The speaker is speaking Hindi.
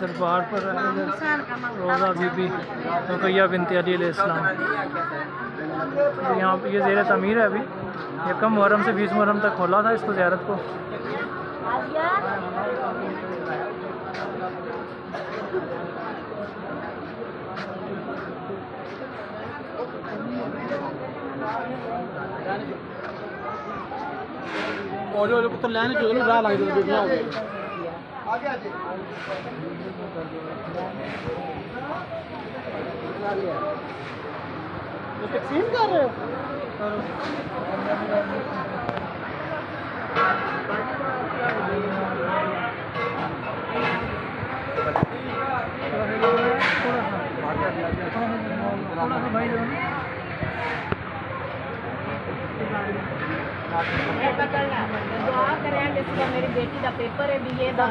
दरबार पर रोज़ा बीबी रुकैया बिनत अली अलैहिस्सलाम। यहाँ पे ये ज़ेर तमीर है अभी। 1 मुहर्रम से 20 मुहर्रम तक खोला था इसको, ज़ियारत को। और तो लेने जो राह लग गई आगे तकसीम कर रहे हो। दुआ करें जिसका मेरी बेटी का पेपर है बीए का।